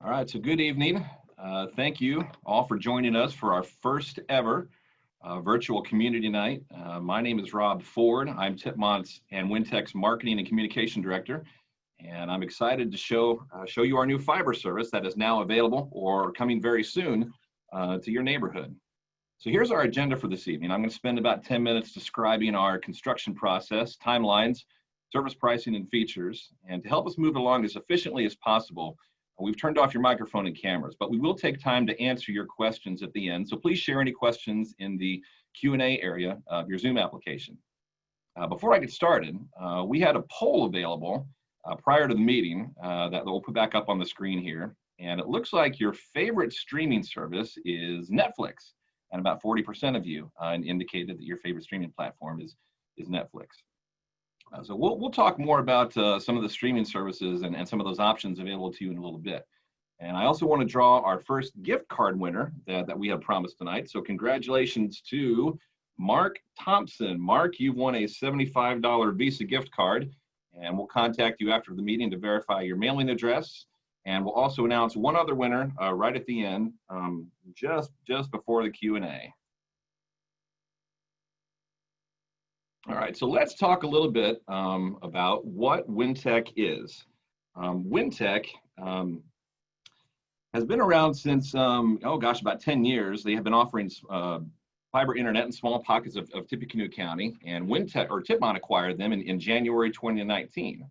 All right, so good evening. Thank you all for joining us for our first ever virtual community night. My name is Rob Ford. I'm Tipmont's and Wintec's Marketing and Communication Director, and I'm excited to show you our new fiber service that is now available or coming very soon to your neighborhood. So here's our agenda for this evening. I'm going to spend about 10 minutes describing our construction process, timelines, service pricing, and features. And to help us move along as efficiently as possible, we've turned off your microphone and cameras, but we will take time to answer your questions at the end. So please share any questions in the Q&A area of your Zoom application. Before I get started, we had a poll available prior to the meeting that we'll put back up on the screen here. And it looks like your favorite streaming service is Netflix. And about 40% of you indicated that your favorite streaming platform is Netflix. So we'll talk more about some of the streaming services and some of those options available to you in a little bit. And I also want to draw our first gift card winner that we have promised tonight. So congratulations to Mark Thompson. Mark, you've won a $75 Visa gift card, and we'll contact you after the meeting to verify your mailing address. And we'll also announce one other winner right at the end, just before the Q&A. All right, so let's talk a little bit about what Wintec is. Wintec has been around since, about 10 years. They have been offering fiber internet in small pockets of Tippecanoe County, and Tipmont acquired them in January 2019.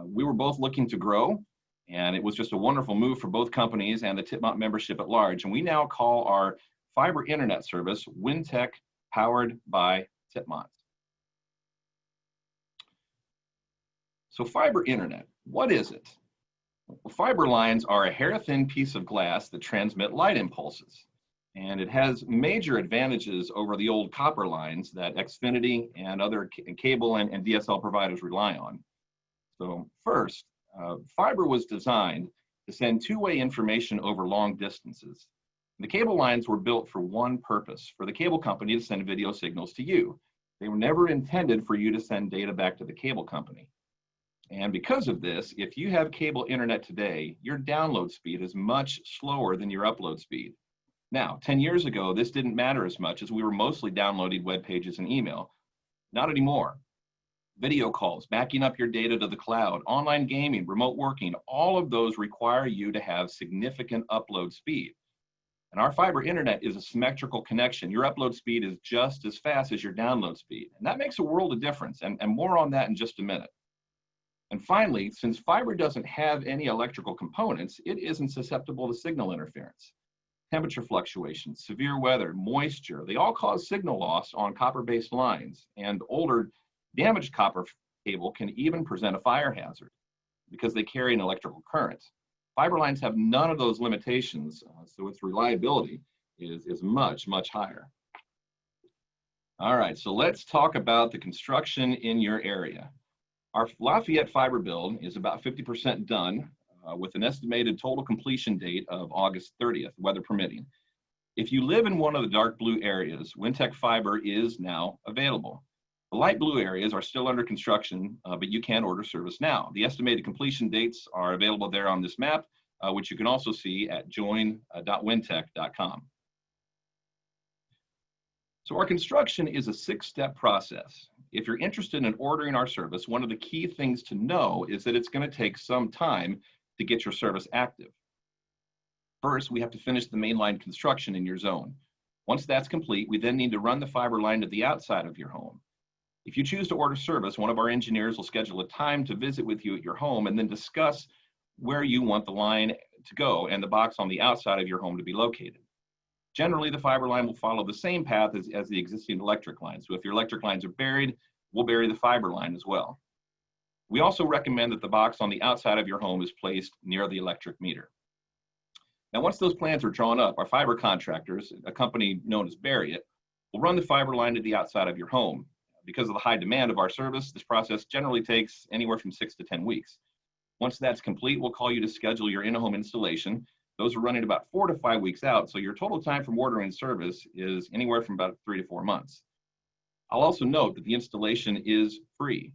We were both looking to grow, and it was just a wonderful move for both companies and the Tipmont membership at large. And we now call our fiber internet service Wintec, powered by Tipmont. So fiber internet, what is it? Well, fiber lines are a hair-thin piece of glass that transmit light impulses. And it has major advantages over the old copper lines that Xfinity and other cable and DSL providers rely on. So first, fiber was designed to send two-way information over long distances. The cable lines were built for one purpose, for the cable company to send video signals to you. They were never intended for you to send data back to the cable company. And because of this, if you have cable internet today, your download speed is much slower than your upload speed. Now, 10 years ago, this didn't matter as much as we were mostly downloading web pages and email. Not anymore. Video calls, backing up your data to the cloud, online gaming, remote working, all of those require you to have significant upload speed. And our fiber internet is a symmetrical connection. Your upload speed is just as fast as your download speed. And that makes a world of difference, and more on that in just a minute. And finally, since fiber doesn't have any electrical components, it isn't susceptible to signal interference. Temperature fluctuations, severe weather, moisture, they all cause signal loss on copper-based lines, and older damaged copper cable can even present a fire hazard because they carry an electrical current. Fiber lines have none of those limitations, so its reliability is much, much higher. All right, so let's talk about the construction in your area. Our Lafayette fiber build is about 50% done with an estimated total completion date of August 30th, weather permitting. If you live in one of the dark blue areas, Wintec fiber is now available. The light blue areas are still under construction, but you can order service now. The estimated completion dates are available there on this map, which you can also see at join.wintec.com. So our construction is a 6-step process. If you're interested in ordering our service, one of the key things to know is that it's going to take some time to get your service active. First, we have to finish the mainline construction in your zone. Once that's complete, we then need to run the fiber line to the outside of your home. If you choose to order service, one of our engineers will schedule a time to visit with you at your home and then discuss where you want the line to go and the box on the outside of your home to be located. Generally, the fiber line will follow the same path as the existing electric line. So if your electric lines are buried, we'll bury the fiber line as well. We also recommend that the box on the outside of your home is placed near the electric meter. Now, once those plans are drawn up, our fiber contractors, a company known as Bury It, will run the fiber line to the outside of your home. Because of the high demand of our service, this process generally takes anywhere from 6 to 10 weeks. Once that's complete, we'll call you to schedule your in-home installation. Those are running about 4 to 5 weeks out, so your total time from ordering service is anywhere from about 3 to 4 months. I'll also note that the installation is free.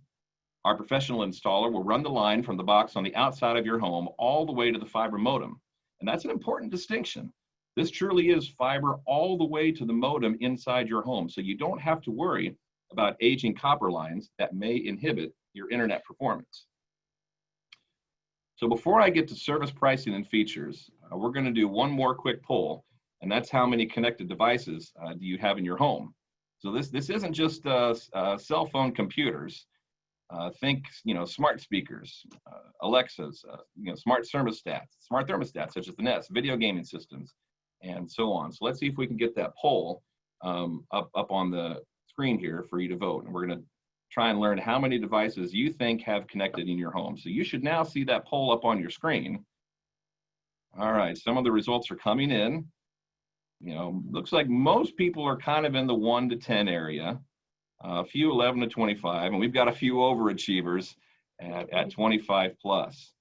Our professional installer will run the line from the box on the outside of your home all the way to the fiber modem. And that's an important distinction. This truly is fiber all the way to the modem inside your home, so you don't have to worry about aging copper lines that may inhibit your internet performance. So before I get to service pricing and features, we're going to do one more quick poll, and that's how many connected devices do you have in your home. So this isn't just cell phone computers. Think, smart speakers, Alexas, smart thermostats such as the Nest, video gaming systems, and so on. So let's see if we can get that poll up on the screen here for you to vote. And we're going to try and learn how many devices you think have connected in your home. So you should now see that poll up on your screen. All right, some of the results are coming in. Looks like most people are kind of in the 1 to 10 area. A few 11 to 25, and we've got a few overachievers at 25 plus.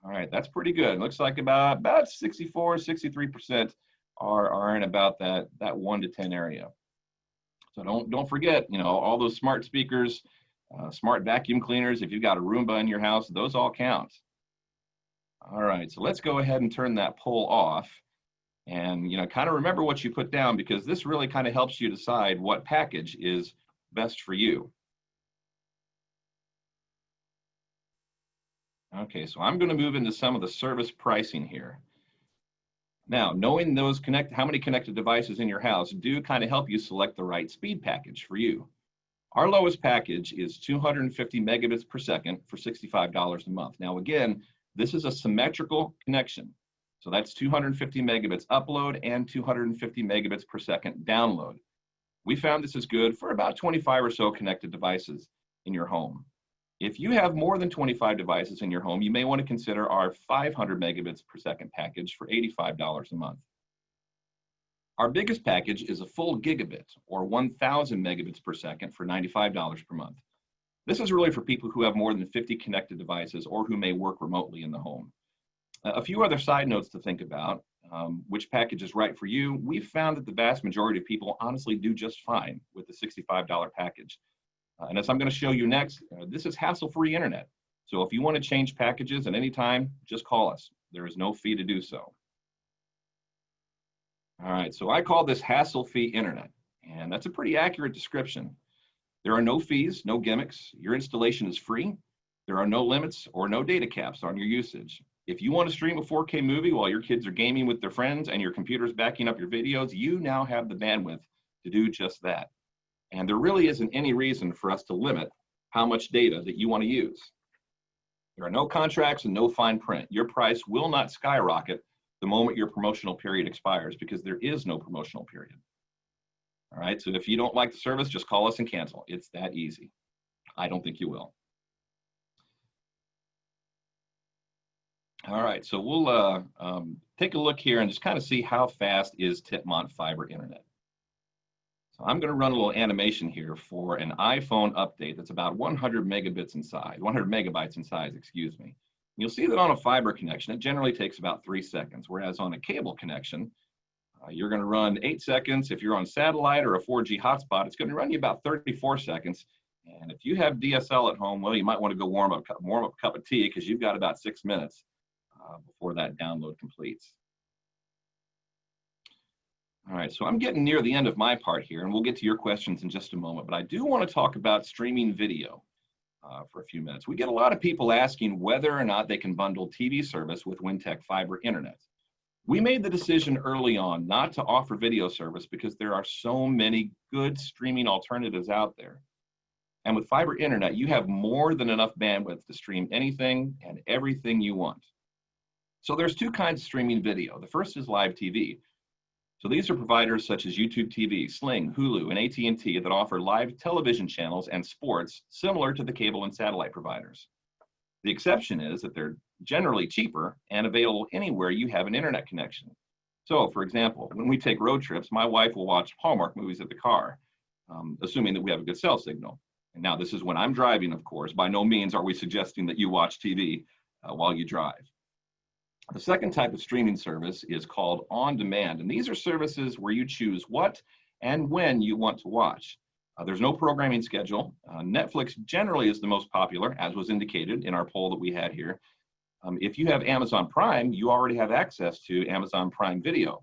All right, that's pretty good. Looks like about 64, 63% are in about that 1 to 10 area. So don't forget, all those smart speakers, smart vacuum cleaners. If you've got a Roomba in your house, those all count. All right, so let's go ahead and turn that poll off. And kind of remember what you put down, because this really kind of helps you decide what package is best for you. Okay, so I'm going to move into some of the service pricing here. Now, knowing how many connected devices in your house do kind of help you select the right speed package for you. Our lowest package is 250 megabits per second for $65 a month. Now, again, this is a symmetrical connection. So that's 250 megabits upload and 250 megabits per second download. We found this is good for about 25 or so connected devices in your home. If you have more than 25 devices in your home, you may want to consider our 500 megabits per second package for $85 a month. Our biggest package is a full gigabit, or 1,000 megabits per second for $95 per month. This is really for people who have more than 50 connected devices or who may work remotely in the home. A few other side notes to think about. Which package is right for you? We've found that the vast majority of people honestly do just fine with the $65 package. And as I'm going to show you next, this is hassle-free internet. So if you want to change packages at any time, just call us. There is no fee to do so. All right, so I call this hassle-free internet, and that's a pretty accurate description. There are no fees, no gimmicks. Your installation is free. There are no limits or no data caps on your usage. If you want to stream a 4K movie while your kids are gaming with their friends and your computer's backing up your videos, you now have the bandwidth to do just that. And there really isn't any reason for us to limit how much data that you want to use. There are no contracts and no fine print. Your price will not skyrocket the moment your promotional period expires, because there is no promotional period. All right, so if you don't like the service, just call us and cancel. It's that easy. I don't think you will. All right, so we'll take a look here and just kind of see how fast is Tipmont fiber internet. So I'm going to run a little animation here for an iPhone update that's about 100 megabytes in size, excuse me. You'll see that on a fiber connection, it generally takes about 3 seconds, whereas on a cable connection, you're going to run 8 seconds. If you're on satellite or a 4G hotspot, it's going to run you about 34 seconds. And if you have DSL at home, well, you might want to go warm up a cup of tea, because you've got about 6 minutes before that download completes. All right, so I'm getting near the end of my part here, and we'll get to your questions in just a moment, but I do want to talk about streaming video for a few minutes. We get a lot of people asking whether or not they can bundle TV service with Wintek fiber internet. We made the decision early on not to offer video service because there are so many good streaming alternatives out there. And with fiber internet, you have more than enough bandwidth to stream anything and everything you want. So there's two kinds of streaming video. The first is live TV. So these are providers such as YouTube TV, Sling, Hulu, and AT&T that offer live television channels and sports similar to the cable and satellite providers. The exception is that they're generally cheaper and available anywhere you have an internet connection. So for example, when we take road trips, my wife will watch Hallmark movies at the car, assuming that we have a good cell signal. And now this is when I'm driving, of course. By no means are we suggesting that you watch TV while you drive. The second type of streaming service is called on demand, and these are services where you choose what and when you want to watch. There's no programming schedule. Netflix generally is the most popular, as was indicated in our poll that we had here. If you have Amazon Prime, you already have access to Amazon Prime Video.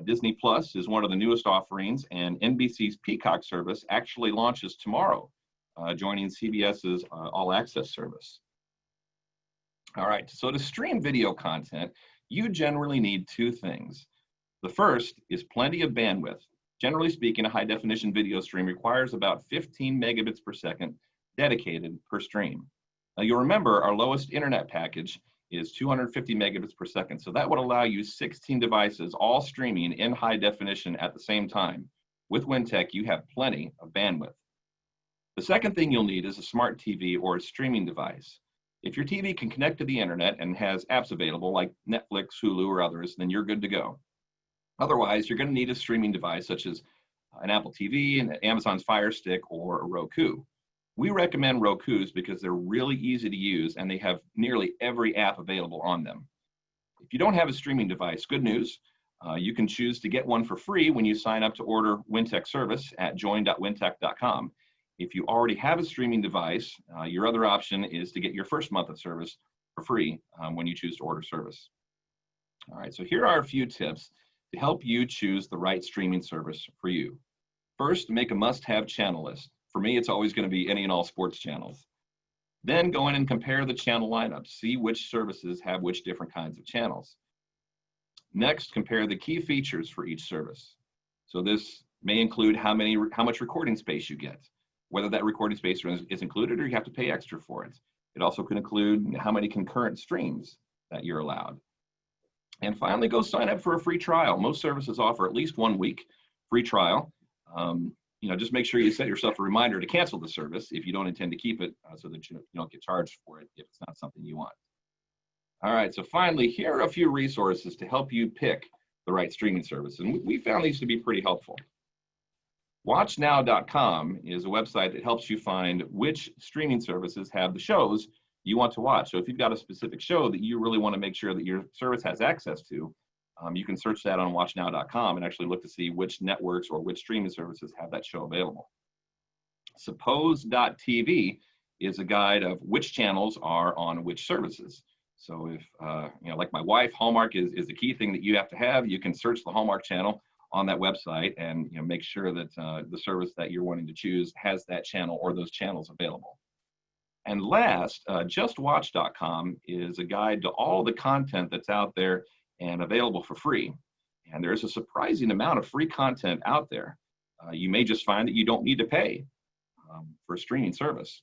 Disney Plus is one of the newest offerings, and NBC's Peacock service actually launches tomorrow, joining CBS's All Access service. All right, so to stream video content, you generally need two things. The first is plenty of bandwidth. Generally speaking, a high definition video stream requires about 15 megabits per second dedicated per stream. Now you'll remember our lowest internet package is 250 megabits per second. So that would allow you 16 devices all streaming in high definition at the same time. With Wintec, you have plenty of bandwidth. The second thing you'll need is a smart TV or a streaming device. If your TV can connect to the internet and has apps available like Netflix, Hulu, or others, then you're good to go. Otherwise, you're going to need a streaming device such as an Apple TV, an Amazon's Fire Stick, or a Roku. We recommend Rokus because they're really easy to use and they have nearly every app available on them. If you don't have a streaming device, good news. You can choose to get one for free when you sign up to order Wintec service at join.wintec.com. If you already have a streaming device, your other option is to get your first month of service for free when you choose to order service. All right, so here are a few tips to help you choose the right streaming service for you. First, make a must-have channel list. For me, it's always going to be any and all sports channels. Then go in and compare the channel lineup. See which services have which different kinds of channels. Next, compare the key features for each service. So this may include how much recording space you get, whether that recording space is included or you have to pay extra for it. It also could include how many concurrent streams that you're allowed. And finally, go sign up for a free trial. Most services offer at least 1 week free trial. Just make sure you set yourself a reminder to cancel the service if you don't intend to keep it so that you don't get charged for it if it's not something you want. All right, so finally, here are a few resources to help you pick the right streaming service. And we found these to be pretty helpful. WatchNow.com is a website that helps you find which streaming services have the shows you want to watch. So if you've got a specific show that you really want to make sure that your service has access to, you can search that on watchnow.com and actually look to see which networks or which streaming services have that show available. Suppose.tv is a guide of which channels are on which services. So if, like my wife, Hallmark is the key thing that you have to have. You can search the Hallmark channel on that website and make sure that the service that you're wanting to choose has that channel or those channels available. And last, justwatch.com is a guide to all the content that's out there and available for free. And there's a surprising amount of free content out there. You may just find that you don't need to pay for a streaming service.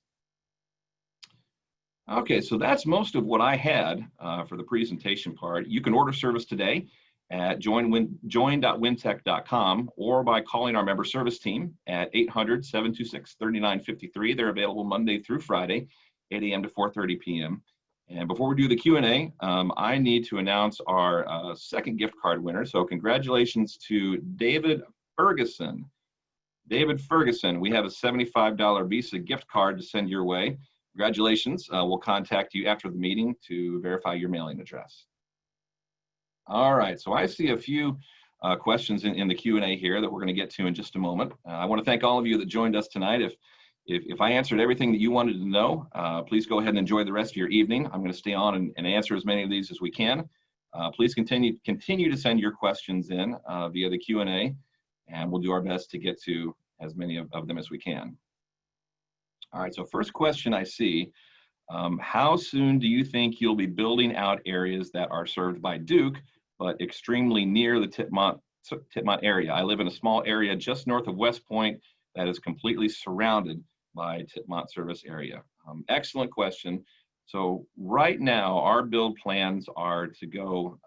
Okay, so that's most of what I had for the presentation part. You can order service today at join.wintec.com or by calling our member service team at 800-726-3953. They're available Monday through Friday, 8 a.m. to 4:30 p.m. And before we do the Q&A, I need to announce our second gift card winner. So congratulations to David Ferguson. David Ferguson, we have a $75 Visa gift card to send your way. Congratulations. We'll contact you after the meeting to verify your mailing address. All right, so I see a few questions in the Q&A here that we're going to get to in just a moment. I want to thank all of you that joined us tonight. If I answered everything that you wanted to know, please go ahead and enjoy the rest of your evening. I'm going to stay on and answer as many of these as we can. Please continue to send your questions in via the Q&A, and we'll do our best to get to as many of them as we can. All right, so first question I see, how soon do you think you'll be building out areas that are served by Duke, but extremely near the Tipmont area? I live in a small area just north of West Point that is completely surrounded by Tipmont service area. Excellent question. So right now, our build plans are to go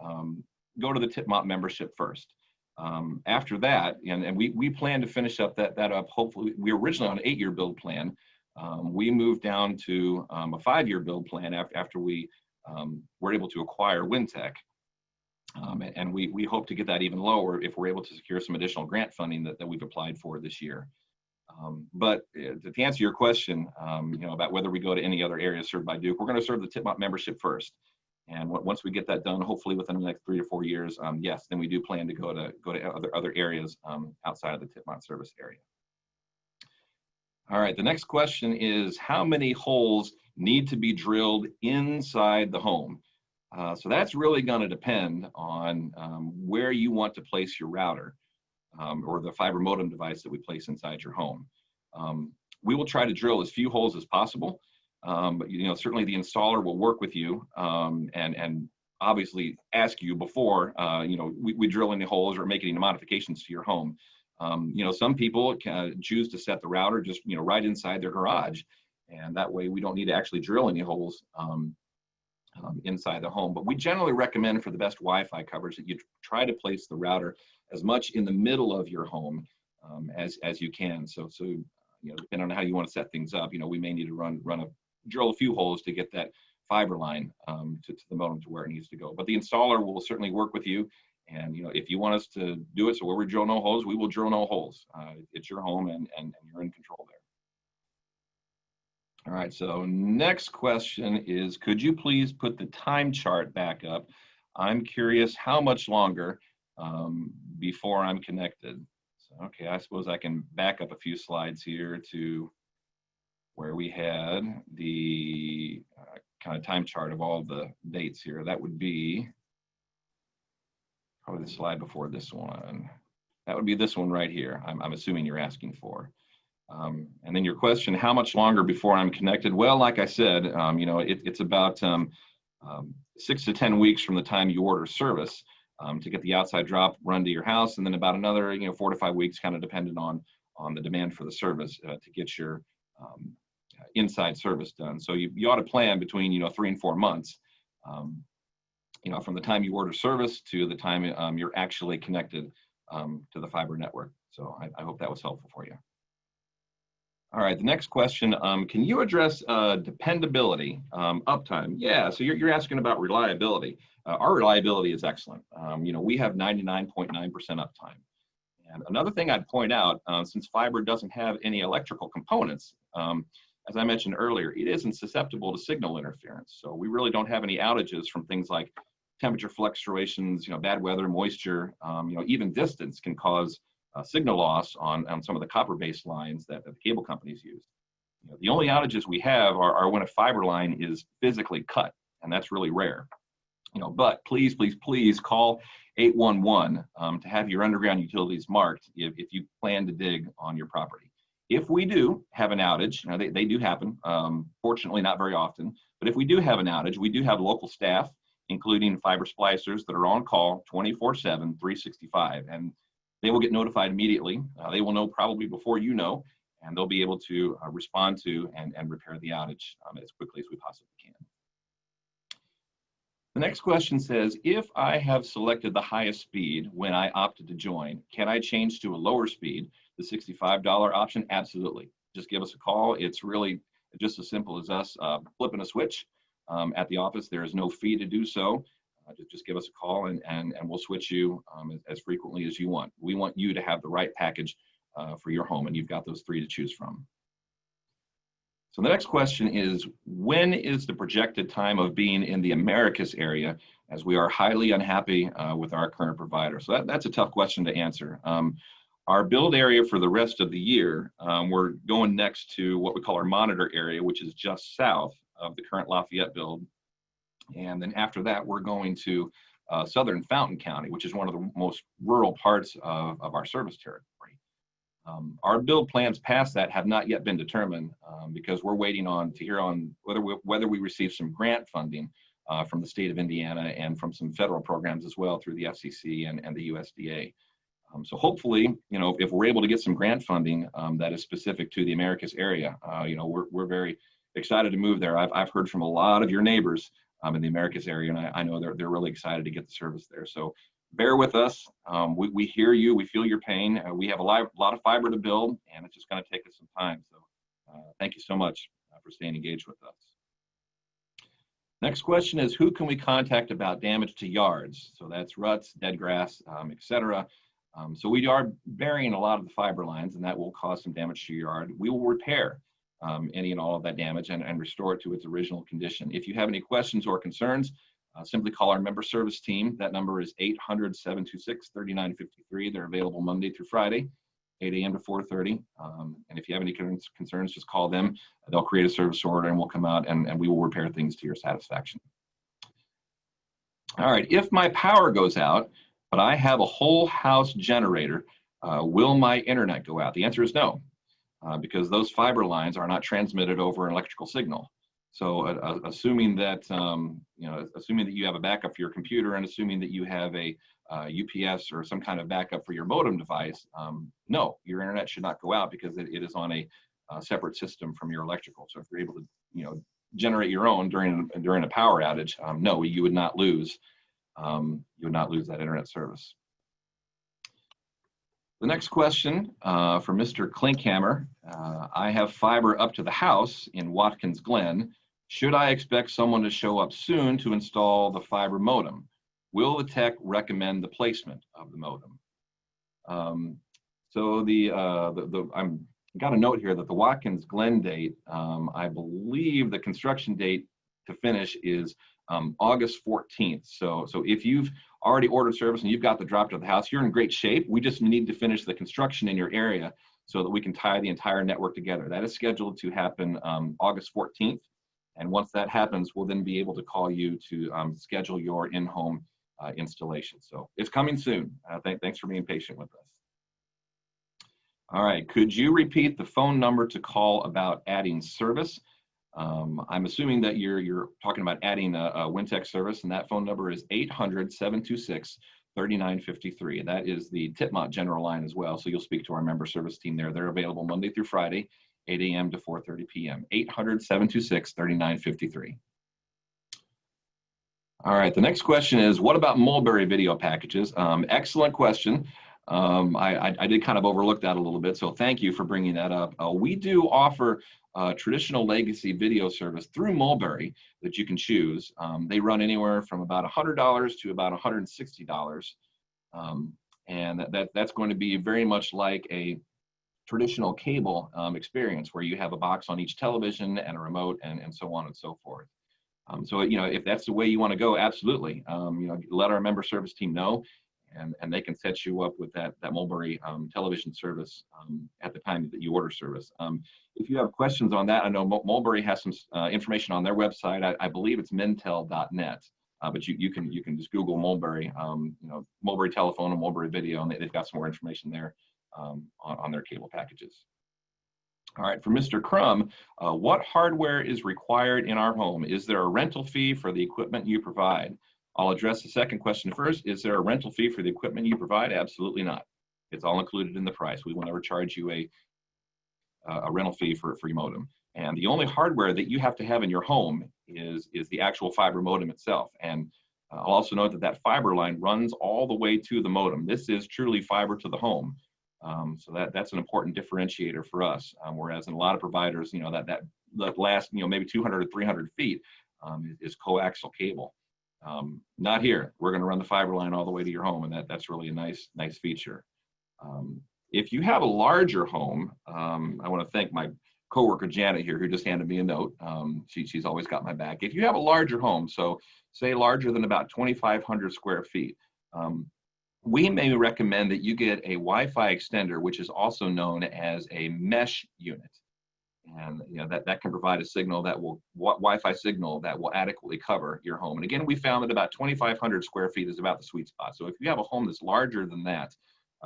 to the Tipmont membership first. After that, and we plan to finish up that up. Hopefully, we were originally on an 8-year build plan. We moved down to a 5-year build plan after we were able to acquire Wintec. And we hope to get that even lower if we're able to secure some additional grant funding that we've applied for this year. But to answer your question, about whether we go to any other areas served by Duke, we're going to serve the Tipmont membership first. And once we get that done, hopefully within the next 3 to 4 years, yes, then we do plan to go to other areas outside of the Tipmont service area. All right, the next question is how many holes need to be drilled inside the home? So that's really going to depend on where you want to place your router or the fiber modem device that we place inside your home. We will try to drill as few holes as possible, but certainly the installer will work with you and obviously ask you before we drill any holes or make any modifications to your home. Some people can choose to set the router just right inside their garage, and that way we don't need to actually drill any holes inside the home. But we generally recommend for the best Wi-Fi coverage that you try to place the router as much in the middle of your home as you can. So depending on how you want to set things up, we may need to drill a few holes to get that fiber line to the modem to where it needs to go. But the installer will certainly work with you. And if you want us to do it so where we drill no holes, we will drill no holes. It's your home and you're in control there. All right, so next question is, could you please put the time chart back up? I'm curious how much longer before I'm connected. So, okay, I suppose I can back up a few slides here to where we had the kind of time chart of all the dates here. That would be probably the slide before this one. That would be this one right here. I'm assuming you're asking for. And then your question, how much longer before I'm connected? Well, like I said, it's about 6 to 10 weeks from the time you order service to get the outside drop run to your house, and then about another 4 to 5 weeks, kind of dependent on the demand for the service to get your inside service done. So you ought to plan between 3 and 4 months. From the time you order service to the time you're actually connected to the fiber network. So I hope that was helpful for you. All right, the next question, can you address dependability, uptime? Yeah, so you're asking about reliability. Our reliability is excellent. We have 99.9% uptime. And another thing I'd point out, since fiber doesn't have any electrical components, as I mentioned earlier, it isn't susceptible to signal interference. So we really don't have any outages from things like temperature fluctuations, bad weather, moisture, even distance can cause signal loss on some of the copper-based lines that the cable companies use. The only outages we have are when a fiber line is physically cut, and that's really rare. But please, please, please call 811 to have your underground utilities marked if you plan to dig on your property. If we do have an outage, they do happen, fortunately not very often, but if we do have an outage, we do have local staff, including fiber splicers that are on call 24/7, 365, and they will get notified immediately. They will know probably before you know, and they'll be able to respond to and repair the outage as quickly as we possibly can. The next question says, if I have selected the highest speed when I opted to join, can I change to a lower speed, the $65 option? Absolutely. Just give us a call. It's really just as simple as us flipping a switch at the office. There is no fee to do so. Just give us a call and we'll switch you as frequently as you want. We want you to have the right package for your home, and you've got those 3 to choose from. So the next question is, when is the projected time of being in the Americas area, as we are highly unhappy with our current provider? So that's a tough question to answer. Our build area for the rest of the year, we're going next to what we call our monitor area, which is just south of the current Lafayette build. And then after that, we're going to southern Fountain County, which is one of the most rural parts of our service territory. Our build plans past that have not yet been determined because we're waiting to hear on whether we receive some grant funding from the state of Indiana and from some federal programs as well through the FCC and the USDA. So hopefully, if we're able to get some grant funding that is specific to the Americas area, we're very excited to move there. I've heard from a lot of your neighbors in the Americas area, and I know they're really excited to get the service there. So bear with us. We hear you. We feel your pain. We have a lot of fiber to build, and it's just going to take us some time. So thank you so much for staying engaged with us. Next question is, who can we contact about damage to yards? So that's ruts, dead grass, etc. So we are burying a lot of the fiber lines, and that will cause some damage to your yard. We will repair any and all of that damage and restore it to its original condition. If you have any questions or concerns, simply call our member service team. That number is 800-726-3953. They're available Monday through Friday. 8 a.m. to 4:30. And if you have any concerns, just call them. They'll create a service order and we'll come out and we will repair things to your satisfaction. All right, if my power goes out, but I have a whole house generator, will my internet go out? The answer is no, because those fiber lines are not transmitted over an electrical signal. So assuming that assuming that you have a backup for your computer and assuming that you have a UPS or some kind of backup for your modem device, no, your internet should not go out because it is on a separate system from your electrical. So if you're able to generate your own during a power outage, no, you would not lose that internet service. The next question from Mr. Klinkhammer. I have fiber up to the house in Watkins Glen. Should I expect someone to show up soon to install the fiber modem? Will the tech recommend the placement of the modem? I'm got a note here that the Watkins Glen date, I believe the construction date to finish is August 14th. So if you've already ordered service and you've got the drop to the house, you're in great shape. We just need to finish the construction in your area so that we can tie the entire network together. That is scheduled to happen August 14th. And once that happens, we'll then be able to call you to schedule your in-home installation. So it's coming soon. Thanks for being patient with us. All right, could you repeat the phone number to call about adding service? I'm assuming that you're talking about adding a Wintec service, and that phone number is 800-726-3953. That is the Tipmont general line as well, so you'll speak to our member service team there. They're available Monday through Friday, 8 a.m. to 4:30 p.m. 800-726-3953. All right, the next question is, what about Mulberry video packages? Excellent question. I did kind of overlook that a little bit, so thank you for bringing that up. We do offer traditional legacy video service through Mulberry that you can choose. They run anywhere from about $100 to about $160. And that's going to be very much like a traditional cable experience where you have a box on each television and a remote and so on and so forth. So, if that's the way you want to go, absolutely. Let our member service team know, and they can set you up with that Mulberry television service at the time that you order service. If you have questions on that, I know Mulberry has some information on their website. I believe it's mentel.net, but you can just Google Mulberry, Mulberry telephone and Mulberry video, and they've got some more information there on their cable packages. All right, for Mr. Crum, what hardware is required in our home? Is there a rental fee for the equipment you provide? I'll address the second question first. Is there a rental fee for the equipment you provide? Absolutely not. It's all included in the price. We will never charge you a rental fee for your modem. And the only hardware that you have to have in your home is the actual fiber modem itself. And I'll also note that fiber line runs all the way to the modem. This is truly fiber to the home. So that's an important differentiator for us. Whereas in a lot of providers, that last, maybe 200 or 300 feet is coaxial cable. Not here. We're going to run the fiber line all the way to your home, and that's really a nice feature. If you have a larger home, I want to thank my coworker Janet here, who just handed me a note. She's always got my back. If you have a larger home, so say larger than about 2,500 square feet, we may recommend that you get a Wi-Fi extender, which is also known as a mesh unit. And that can provide a signal Wi-Fi signal that will adequately cover your home. And again, we found that about 2,500 square feet is about the sweet spot. So if you have a home that's larger than that,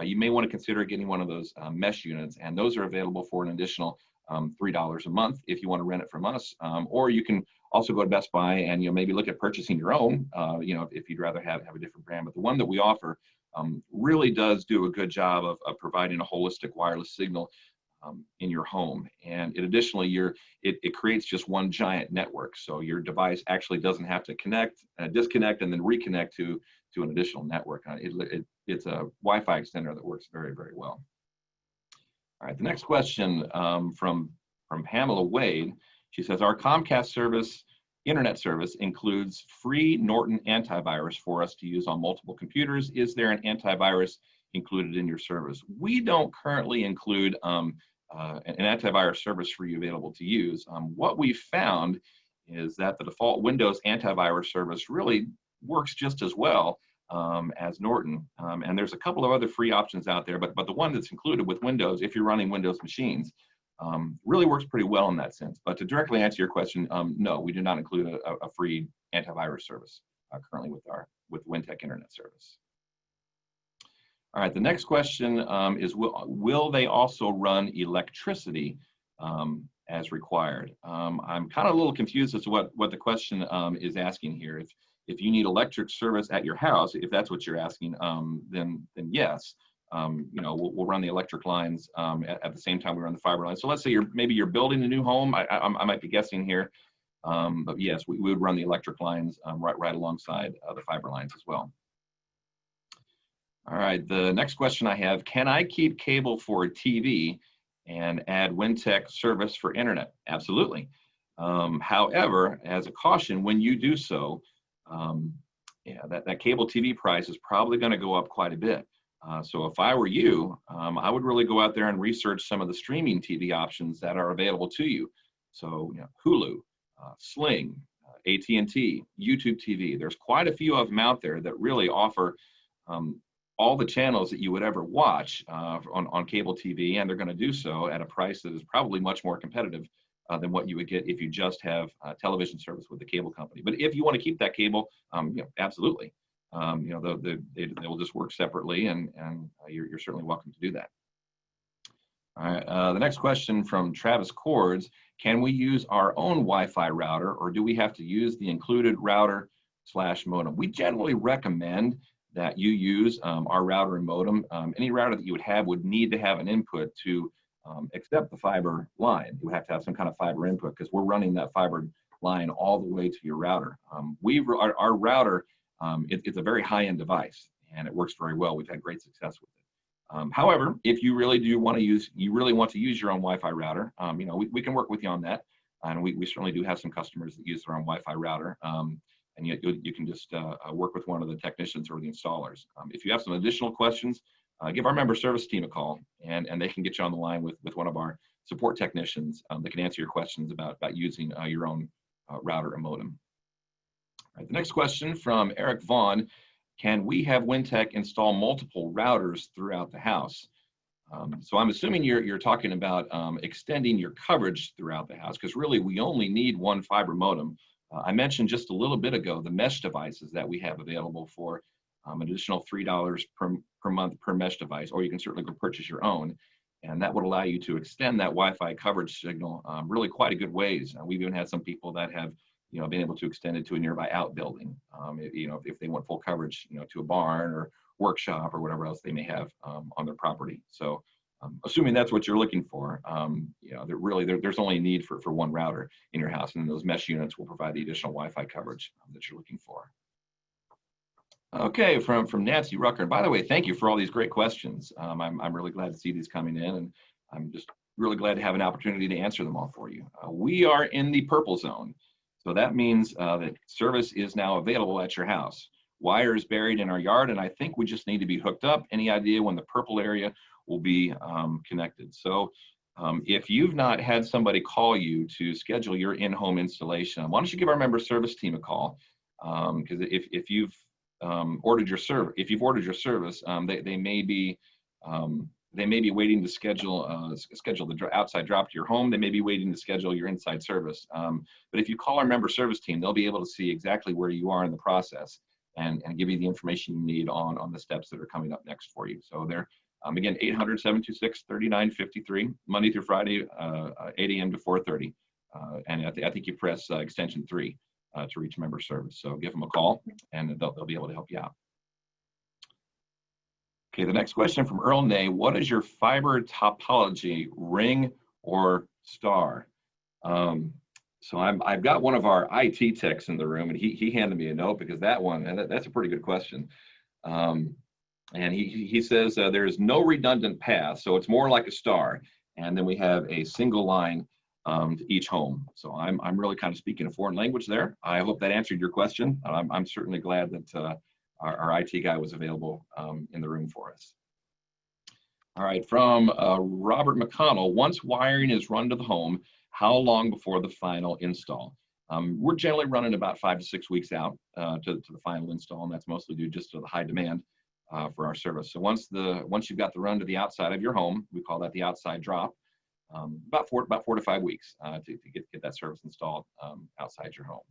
you may want to consider getting one of those mesh units, and those are available for an additional $3 a month if you want to rent it from us. Or you can also go to Best Buy and maybe look at purchasing your own. If you'd rather have a different brand. But the one that we offer really does do a good job of providing a holistic wireless signal in your home. And additionally, it creates just one giant network. So your device actually doesn't have to disconnect and then reconnect to an additional network. It's a Wi-Fi extender that works very, very well. All right, the next question from Pamela Wade. She says, our Comcast internet service includes free Norton antivirus for us to use on multiple computers. Is there an antivirus included in your service? We don't currently include an antivirus service for you available to use. What we found is that the default Windows antivirus service really works just as well as Norton. And there's a couple of other free options out there, but the one that's included with Windows, if you're running Windows machines, really works pretty well in that sense. But to directly answer your question, no, we do not include a free antivirus service currently with Wintec Internet Service. All right, the next question is, will they also run electricity as required? I'm kind of a little confused as to what the question is asking here. If you need electric service at your house, if that's what you're asking, then yes, we'll run the electric lines at the same time we run the fiber lines. So let's say maybe you're building a new home. I might be guessing here, but yes, we would run the electric lines right alongside the fiber lines as well. All right, the next question I have, can I keep cable for TV and add Wintec service for internet? Absolutely. However, as a caution, when you do so, that cable TV price is probably going to go up quite a bit. So if I were you, I would really go out there and research some of the streaming TV options that are available to you. So Hulu, Sling, AT&T, YouTube TV. There's quite a few of them out there that really offer all the channels that you would ever watch on cable TV, and they're going to do so at a price that is probably much more competitive than what you would get if you just have television service with the cable company. But if you want to keep that cable, absolutely. They will just work separately, and you're certainly welcome to do that. All right, the next question from Travis Cords, can we use our own Wi-Fi router, or do we have to use the included router/modem? We generally recommend that you use our router and modem. Any router that you would have would need to have an input to accept the fiber line. You would have to have some kind of fiber input because we're running that fiber line all the way to your router. Our router, it's a very high-end device, and it works very well. We've had great success with it. However, if you really want to use your own Wi-Fi router, we can work with you on that, and we certainly do have some customers that use their own Wi-Fi router. And you can just work with one of the technicians or the installers. If you have some additional questions, give our member service team a call, and they can get you on the line with one of our support technicians that can answer your questions about using your own router and modem. All right, the next question from Eric Vaughn, can we have Wintec install multiple routers throughout the house? So I'm assuming you're talking about extending your coverage throughout the house, because really we only need one fiber modem. I mentioned just a little bit ago the mesh devices that we have available for an additional $3 per month per mesh device, or you can certainly go purchase your own, and that would allow you to extend that Wi-Fi coverage signal really quite a good ways. We've even had some people that have been able to extend it to a nearby outbuilding, if they want full coverage, to a barn or workshop or whatever else they may have on their property. So assuming that's what you're looking for, there's only a need for one router in your house, and those mesh units will provide the additional Wi-Fi coverage that you're looking for. Okay, from Nancy Rucker. And by the way, thank you for all these great questions. I'm really glad to see these coming in, and I'm just really glad to have an opportunity to answer them all for you. We are in the purple zone, so that means that service is now available at your house. Wire is buried in our yard, and I think we just need to be hooked up. Any idea when the purple area will be connected? So if you've not had somebody call you to schedule your in-home installation, why don't you give our member service team a call? Because if you've ordered your service, they may be waiting to schedule the outside drop to your home. They may be waiting to schedule your inside service. But if you call our member service team, they'll be able to see exactly where you are in the process and give you the information you need on the steps that are coming up next for you. So they're again, 800-726-3953, Monday through Friday, 8 a.m. to 4:30. And I think you press extension 3 to reach member service. So give them a call, and they'll be able to help you out. Okay, the next question from Earl Ney. What is your fiber topology, ring or star? So I've got one of our IT techs in the room, and he handed me a note because that's a pretty good question. And he says there is no redundant path, so it's more like a star. And then we have a single line to each home. So I'm really kind of speaking a foreign language there. I hope that answered your question. I'm certainly glad that our IT guy was available in the room for us. All right, from Robert McConnell, once wiring is run to the home, how long before the final install? We're generally running about 5 to 6 weeks out to the final install, and that's mostly due just to the high demand for our service. So once you've got the run to the outside of your home, we call that the outside drop. About 4 to 5 weeks to get that service installed outside your home.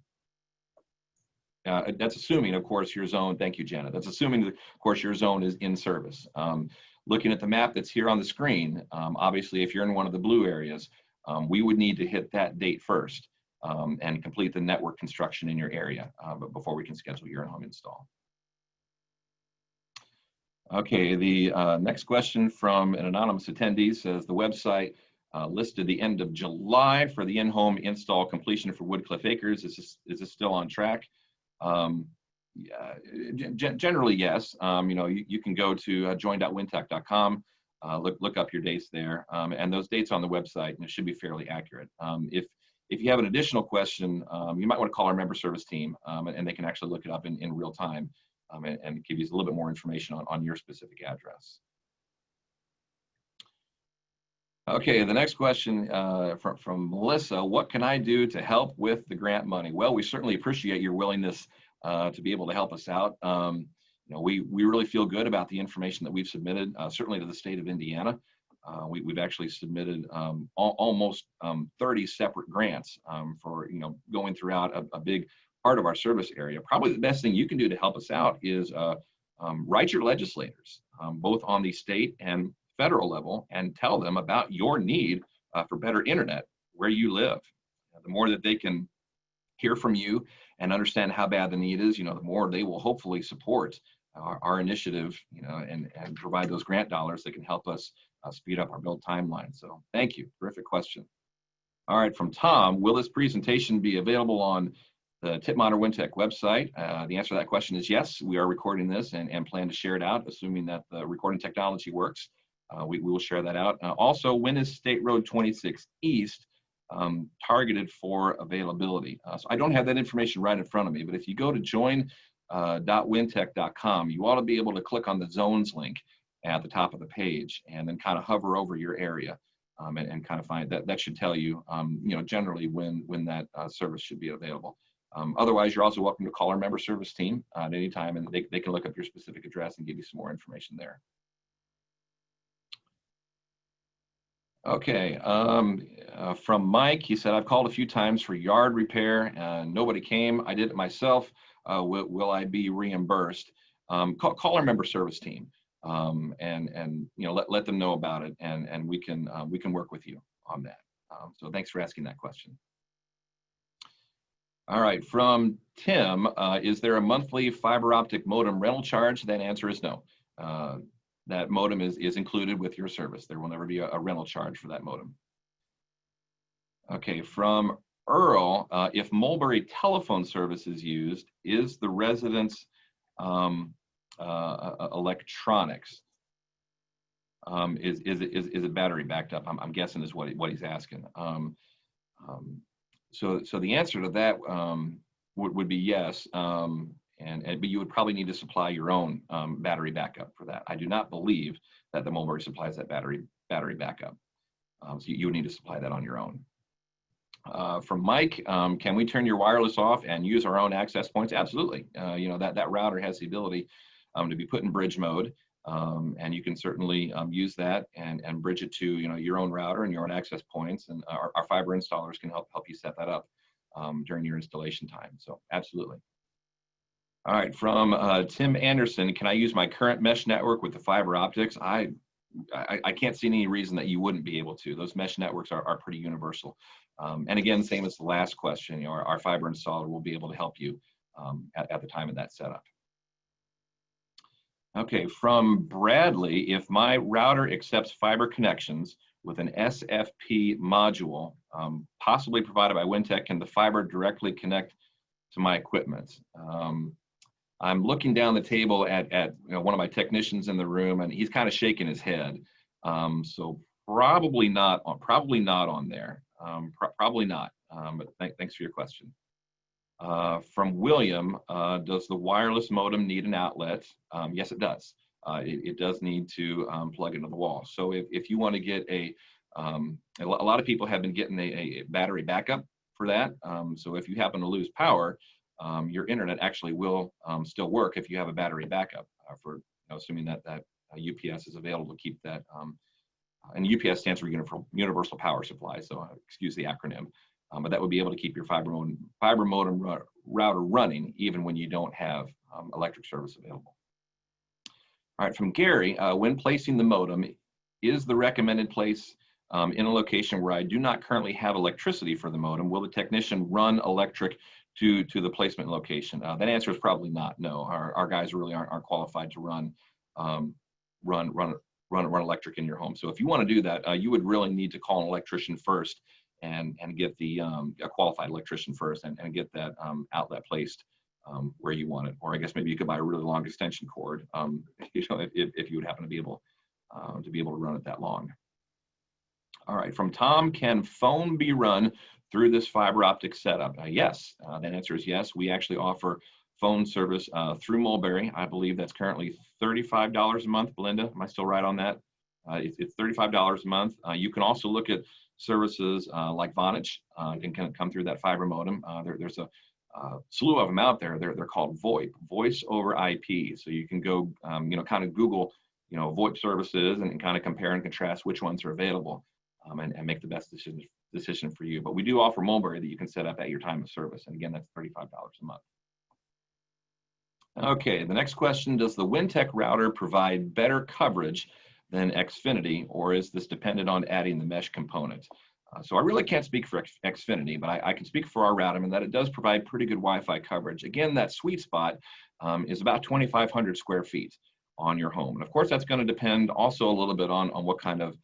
That's assuming, of course, your zone. Thank you, Janet. That's assuming, of course, your zone is in service. Looking at the map that's here on the screen, obviously, if you're in one of the blue areas, we would need to hit that date first and complete the network construction in your area but before we can schedule your in-home install. Okay, the next question from an anonymous attendee says the website listed the end of July for the in-home install completion for Woodcliff Acres. Is this still on track? Yeah, generally, yes. You can go to join.wintec.com, look up your dates there, and those dates on the website, and it should be fairly accurate. If you have an additional question, you might want to call our member service team, and they can actually look it up in real time and give you a little bit more information on your specific address. Okay, the next question from Melissa, what can I do to help with the grant money? Well, we certainly appreciate your willingness to be able to help us out. We really feel good about the information that we've submitted, certainly to the state of Indiana. We've actually submitted almost 30 separate grants for going throughout a big part of our service area. Probably the best thing you can do to help us out is write your legislators, both on the state and federal level, and tell them about your need for better internet where you live. The more that they can hear from you and understand how bad the need is, the more they will hopefully support our initiative, and provide those grant dollars that can help us speed up our build timeline. So thank you, terrific question. All right, from Tom, will this presentation be available on the Tipmont or Wintec website? The answer to that question is yes. We are recording this and plan to share it out, assuming that the recording technology works. We will share that out. Also, when is State Road 26 East targeted for availability? So I don't have that information right in front of me, but if you go to join.wintec.com, you ought to be able to click on the zones link at the top of the page and then kind of hover over your area and kind of find that. That should tell you, generally when that service should be available. Otherwise, you're also welcome to call our member service team at any time, and they can look up your specific address and give you some more information there. Okay, from Mike, he said, I've called a few times for yard repair and nobody came. I did it myself. Will I be reimbursed? Call our member service team and let them know about it, and we can work with you on that. So thanks for asking that question. All right, from Tim, is there a monthly fiber optic modem rental charge? That answer is no. That modem is included with your service. There will never be a rental charge for that modem. Okay, from Earl, if Mulberry telephone service is used, is the residence electronics, is it battery backed up? I'm guessing is what he's asking. So the answer to that would be yes. But you would probably need to supply your own battery backup for that. I do not believe that the Mulberry supplies that battery backup. So you would need to supply that on your own. From Mike, can we turn your wireless off and use our own access points? Absolutely. That router has the ability to be put in bridge mode, and you can certainly use that and bridge it to your own router and your own access points. And our fiber installers can help you set that up during your installation time. So absolutely. All right, from Tim Anderson, can I use my current mesh network with the fiber optics? I can't see any reason that you wouldn't be able to. Those mesh networks are pretty universal. And again, same as the last question, our fiber installer will be able to help you at the time of that setup. Okay, from Bradley, if my router accepts fiber connections with an SFP module, possibly provided by Wintec, can the fiber directly connect to my equipment? I'm looking down the table at one of my technicians in the room, and he's kind of shaking his head. So probably not on there. Probably not. But thanks for your question. From William, does the wireless modem need an outlet? Yes, it does. It does need to plug into the wall. So if you want to get a lot of people have been getting a battery backup for that. So if you happen to lose power, your internet actually will still work if you have a battery backup, for assuming that UPS is available to keep that. And UPS stands for Universal Power Supply, so excuse the acronym. But that would be able to keep your fiber modem router running even when you don't have electric service available. All right, from Gary, when placing the modem, is the recommended place in a location where I do not currently have electricity for the modem? Will the technician run electric to the placement location? That answer is probably not. No, our guys really aren't qualified to run electric in your home. So if you want to do that, you would really need to call an electrician first and get a qualified electrician first and get that outlet placed where you want it. Or I guess maybe you could buy a really long extension cord, if you would happen to be able to run it that long. All right, from Tom, can phone be run through this fiber optic setup? Yes, that answer is yes. We actually offer phone service through Mulberry. I believe that's currently $35 a month. Belinda, am I still right on that? It's $35 a month. You can also look at services like Vonage, can come through that fiber modem. There's a slew of them out there. They're called VoIP, voice over IP. So you can go, kind of Google, VoIP services and kind of compare and contrast which ones are available, and make the best decision for you. But we do offer Mulberry that you can set up at your time of service. And again, that's $35 a month. Okay, the next question, does the Wintec router provide better coverage than Xfinity, or is this dependent on adding the mesh component? So I really can't speak for Xfinity, but I can speak for our router in that it does provide pretty good Wi-Fi coverage. Again, that sweet spot is about 2,500 square feet on your home. And of course, that's going to depend also a little bit on what kind of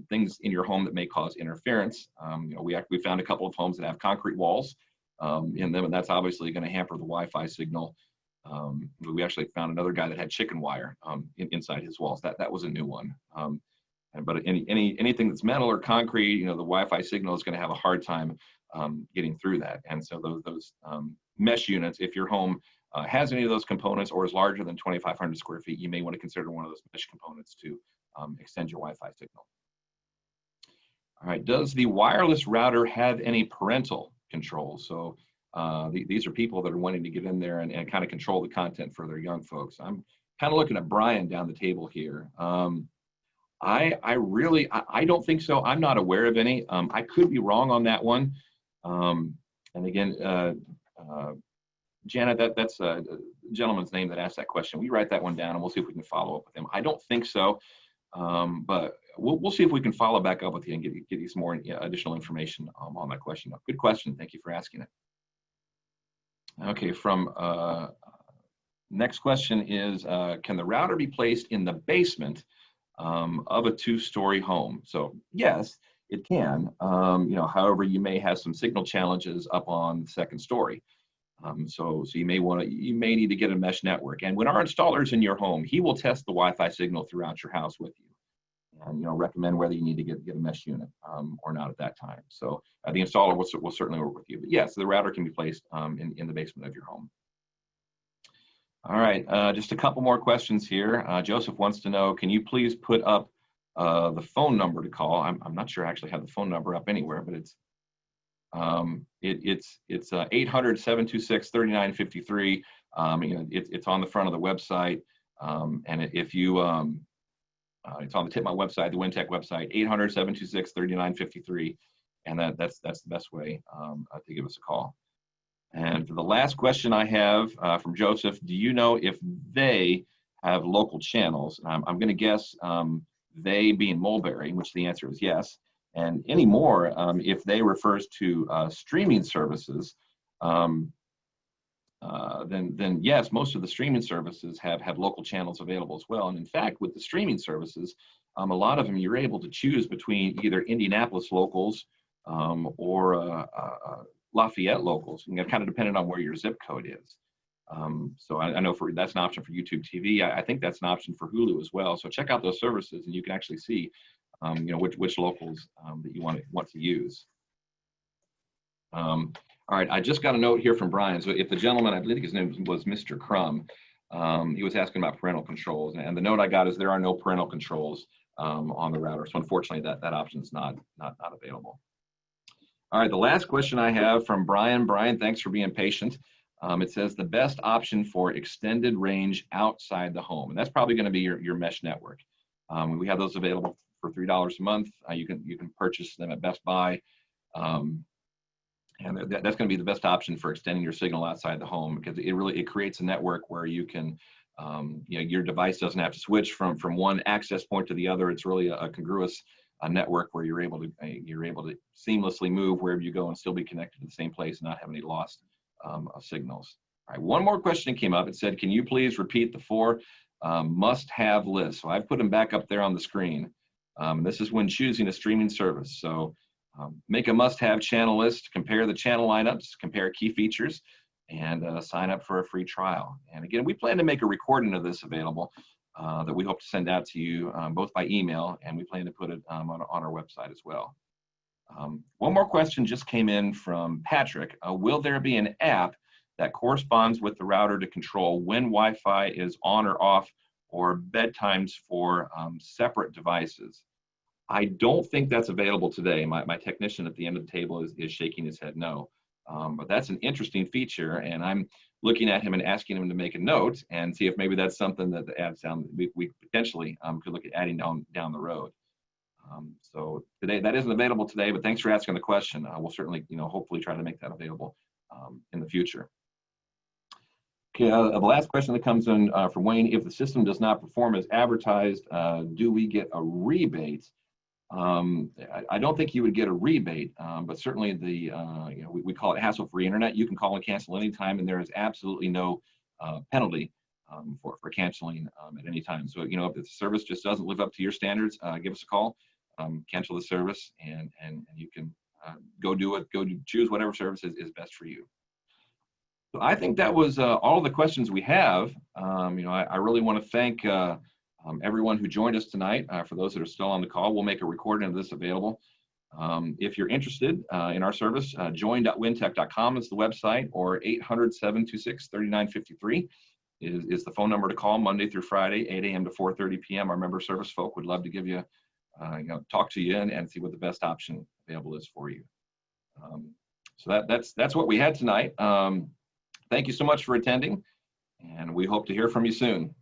things in your home that may cause interference. We found a couple of homes that have concrete walls in them, and that's obviously going to hamper the Wi-Fi signal. We actually found another guy that had chicken wire inside his walls. That was a new one. But anything that's metal or concrete, the Wi-Fi signal is going to have a hard time getting through that. And so those mesh units, if your home has any of those components or is larger than 2,500 square feet, you may want to consider one of those mesh components to extend your Wi-Fi signal. All right, does the wireless router have any parental controls? So these are people that are wanting to get in there and kind of control the content for their young folks. I'm kind of looking at Brian down the table here. I don't think so. I'm not aware of any. I could be wrong on that one. And again, Janet, that's a gentleman's name that asked that question. We write that one down and we'll see if we can follow up with him. I don't think so, but we'll see if we can follow back up with you and get you some more additional information on that question. Good question. Thank you for asking it. Okay, from next question is, can the router be placed in the basement of a two-story home? So yes, it can. However, you may have some signal challenges up on the second story. So you may need to get a mesh network. And when our installer's in your home, he will test the Wi-Fi signal throughout your house with you, and recommend whether you need to get a mesh unit or not at that time. So the installer will certainly work with you. But yes, the router can be placed in the basement of your home. All right, just a couple more questions here. Joseph wants to know, can you please put up the phone number to call? I'm not sure I actually have the phone number up anywhere, but it's 800-726-3953. It's on the front of the website, and if you it's on the Tipmont website, the Wintec website, 800-726-3953, and that's the best way to give us a call. And for the last question I have from Joseph, do you know if they have local channels? I'm going to guess they being Mulberry, which the answer is yes. And anymore, if they refers to streaming services, then yes, most of the streaming services have local channels available as well. And in fact, with the streaming services, a lot of them you're able to choose between either Indianapolis locals or Lafayette locals, and kind of depending on where your zip code is. So I know that's an option for YouTube TV. I think that's an option for Hulu as well. So check out those services, and you can actually see, which locals that you want to use. All right, I just got a note here from Brian. So if the gentleman, I believe his name was Mr. Crum, he was asking about parental controls, and the note I got is there are no parental controls on the router. So unfortunately, that option is not available. All right, the last question I have from Brian. Brian, thanks for being patient. It says the best option for extended range outside the home, and that's probably going to be your mesh network. We have those available for $3 a month. You can purchase them at Best Buy, and that's going to be the best option for extending your signal outside the home, because it creates a network where you can your device doesn't have to switch from one access point to the other. It's really a congruous network where you're able to seamlessly move wherever you go and still be connected to the same place and not have any loss of signals. All right, one more question came up. It said, can you please repeat the 4 must-have lists? So I've put them back up there on the screen. This is when choosing a streaming service. So make a must-have channel list, compare the channel lineups, compare key features, and sign up for a free trial. And again, we plan to make a recording of this available that we hope to send out to you both by email, and we plan to put it on our website as well. One more question just came in from Patrick. Will there be an app that corresponds with the router to control when Wi-Fi is on or off, or bedtimes for separate devices? I don't think that's available today. My technician at the end of the table is shaking his head no. But that's an interesting feature, and I'm looking at him and asking him to make a note and see if maybe that's something that adds down we potentially could look at adding down the road. So today that isn't available today, but thanks for asking the question. We'll certainly hopefully try to make that available in the future. Okay, the last question that comes in from Wayne: if the system does not perform as advertised, do we get a rebate? I don't think you would get a rebate, but certainly we call it hassle-free internet. You can call and cancel anytime, and there is absolutely no penalty for canceling at any time. So if the service just doesn't live up to your standards, give us a call, cancel the service, and you can choose whatever service is best for you. So I think that was all the questions we have. I really want to thank everyone who joined us tonight. For those that are still on the call, we'll make a recording of this available. If you're interested in our service, join.wintec.com is the website, or 800-726-3953 is the phone number to call Monday through Friday, 8 a.m. to 4:30 p.m. Our member service folk would love to give you, talk to you and see what the best option available is for you. So that's what we had tonight. Thank you so much for attending, and we hope to hear from you soon.